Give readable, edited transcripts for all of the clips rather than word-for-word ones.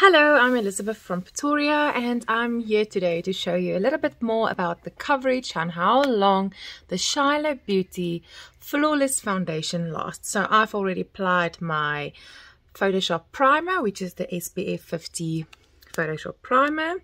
Hello, I'm Elizabeth from Pretoria and I'm here today to show you a little bit more about the coverage and how long the Shiloh Beauty Flawless Foundation lasts. So I've already applied my Photoshop primer, which is the SPF 50 Photoshop primer.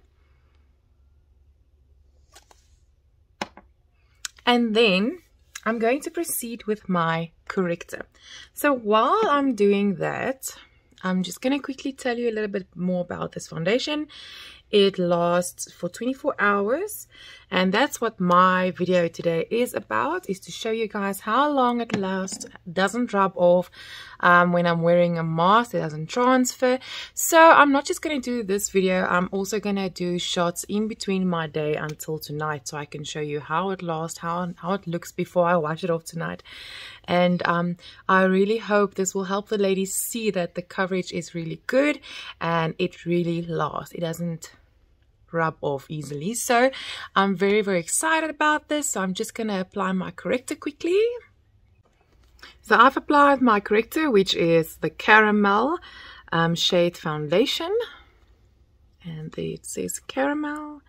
And then I'm going to proceed with my corrector. So while I'm doing that, I'm just going to quickly tell you a little bit more about this foundation. It lasts for 24 hours and that's what my video today is about, is to show you guys how long it lasts. It doesn't rub off when I'm wearing a mask. It doesn't transfer. So I'm not just going to do this video, I'm also going to do shots in between my day until tonight so I can show you how it lasts, how it looks before I wash it off tonight. And I really hope this will help the ladies see that the coverage is really good and it really lasts. It doesn't rub off easily. So I'm very excited about this. So I'm just going to apply my corrector quickly. So I've applied my corrector, which is the caramel shade foundation, and there it says caramel.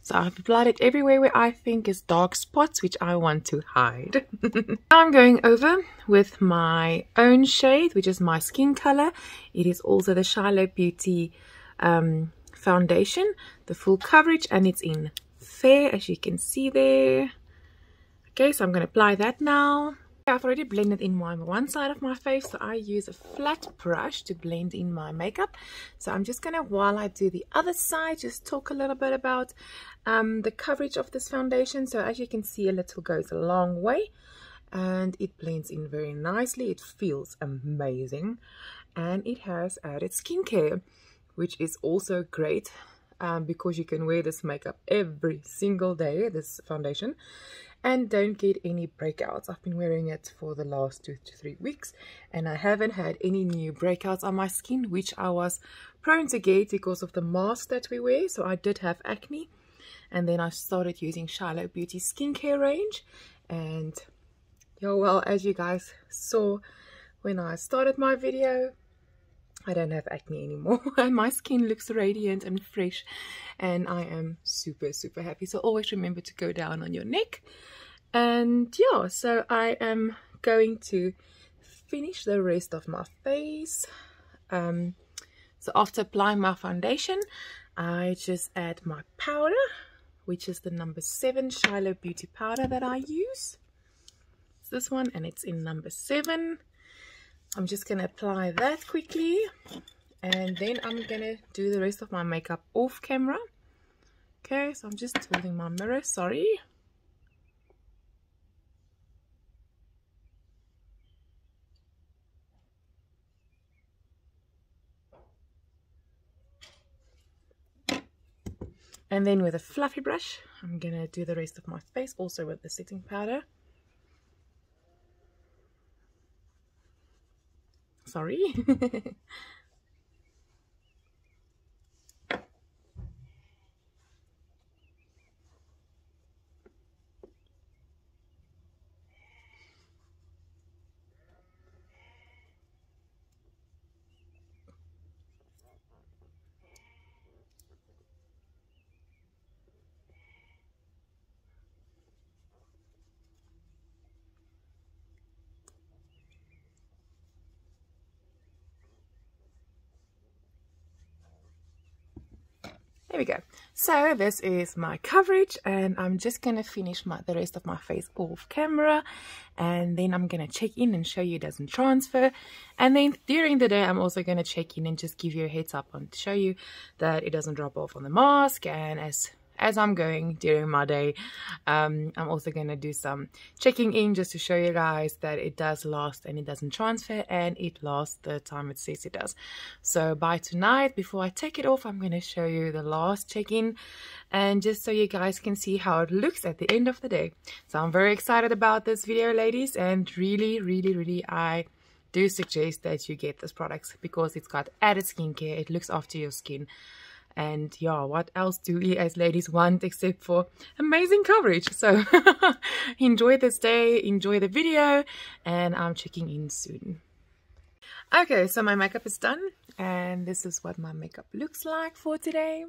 So I've applied it everywhere where I think is dark spots, which I want to hide. Now I'm going over with my own shade, which is my skin color. It is also the Shiloh Beauty foundation, the full coverage, and it's in fair, as you can see there. Okay, so I'm going to apply that now. I've already blended in one side of my face, so I use a flat brush to blend in my makeup. So I'm just going to, while I do the other side, just talk a little bit about the coverage of this foundation. So as you can see, a little goes a long way and it blends in very nicely. It feels amazing and it has added skincare, which is also great because you can wear this makeup every single day, this foundation, and don't get any breakouts. I've been wearing it for the last 2 to 3 weeks and I haven't had any new breakouts on my skin, which I was prone to get because of the mask that we wear. So I did have acne, and then I started using Shiloh Beauty skincare range, and yeah, well, as you guys saw when I started my video, I don't have acne anymore and my skin looks radiant and fresh and I am super happy. So always remember to go down on your neck. And yeah, so I am going to finish the rest of my face. So after applying my foundation, I just add my powder, which is the number 7 Shiloh Beauty powder that I use. It's this one and it's in number 7. I'm just going to apply that quickly and then I'm going to do the rest of my makeup off camera. Okay, so I'm just holding my mirror, sorry. And then with a fluffy brush, I'm going to do the rest of my face also with the setting powder. Sorry. There we go. So this is my coverage and I'm just going to finish the rest of my face off camera, and then I'm going to check in and show you it doesn't transfer. And then during the day I'm also going to check in and just give you a heads up on to show you that it doesn't drop off on the mask. And as I'm going during my day, I'm also going to do some checking in just to show you guys that it does last and it doesn't transfer and it lasts the time it says it does. So by tonight, before I take it off, I'm going to show you the last check-in, and just so you guys can see how it looks at the end of the day. So I'm very excited about this video, ladies, and really I do suggest that you get this product because it's got added skincare. It looks after your skin. And yeah, what else do we as ladies want except for amazing coverage? So enjoy this day, enjoy the video, and I'm checking in soon. Okay, so my makeup is done And this is what my makeup looks like for today.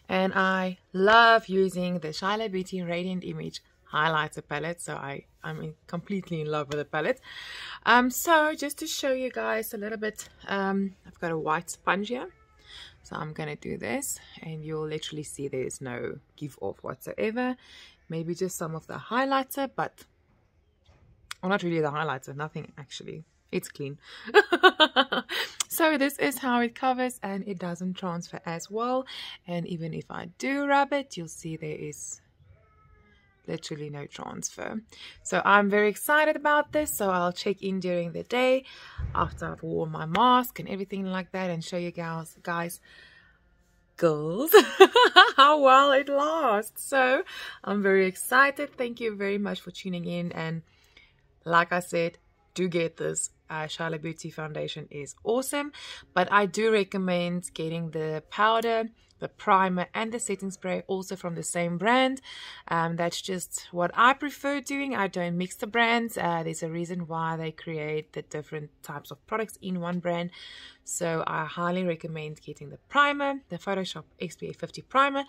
And I love using the Shiloh Beauty Radiant Image highlighter palette, so I'm completely in love with the palette. So just to show you guys a little bit, I've got a white sponge here, so I'm gonna do this, and you'll literally see there's no give off whatsoever. Maybe just some of the highlighter, but well, not really the highlighter, nothing actually, it's clean. So this is how it covers, and it doesn't transfer as well. And even if I do rub it, you'll see there is literally no transfer. So I'm very excited about this, so I'll check in during the day after I've worn my mask and everything like that, and show you guys girls how well it lasts. So I'm very excited. Thank you very much for tuning in, and like I said, do get this. Shiloh Beauty foundation is awesome, but I do recommend getting the powder, the primer, and the setting spray also from the same brand. That's just what I prefer doing. I don't mix the brands. There's a reason why they create the different types of products in one brand. So I highly recommend getting the primer, the Photoshop SPF 50 primer,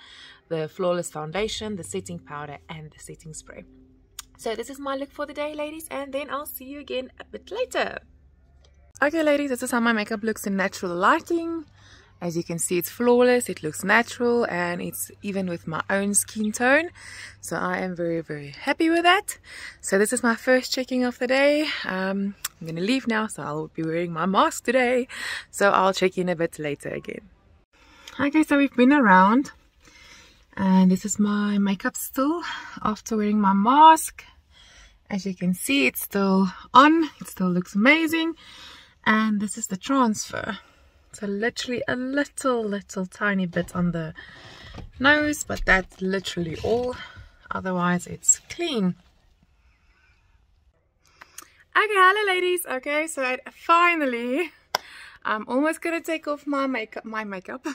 the flawless foundation, the setting powder, and the setting spray. So this is my look for the day, ladies, and then I'll see you again a bit later. Okay, ladies, this is how my makeup looks in natural lighting. As you can see, it's flawless, it looks natural, and it's even with my own skin tone. So I am very, very happy with that. So this is my first checking of the day. I'm going to leave now, so I'll be wearing my mask today. So I'll check in a bit later again. Okay, so we've been around, and this is my makeup still after wearing my mask. As you can see, it's still on, it still looks amazing. And this is the transfer. So literally a little tiny bit on the nose, but that's literally all. Otherwise it's clean. Okay, hello ladies. Okay, so finally I'm almost gonna take off my makeup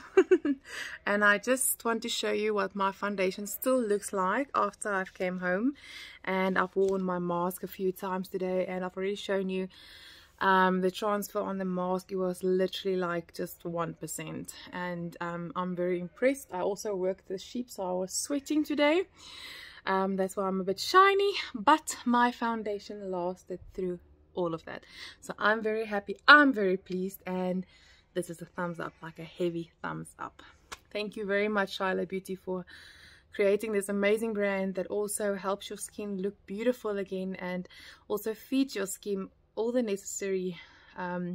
and I just want to show you what my foundation still looks like after I've came home, and I've worn my mask a few times today, and I've already shown you the transfer on the mask. It was literally like just 1%, and I'm very impressed. I also worked the sheep, so I was sweating today. That's why I'm a bit shiny, but my foundation lasted through all of that. So I'm very happy, I'm very pleased, and this is a thumbs up, like a heavy thumbs up. Thank you very much, Shiloh Beauty, for creating this amazing brand that also helps your skin look beautiful again, and also feeds your skin all the necessary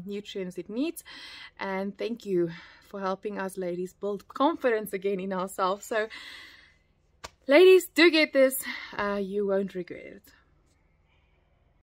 nutrients it needs. And thank you for helping us ladies build confidence again in ourselves. So ladies, do get this, you won't regret it.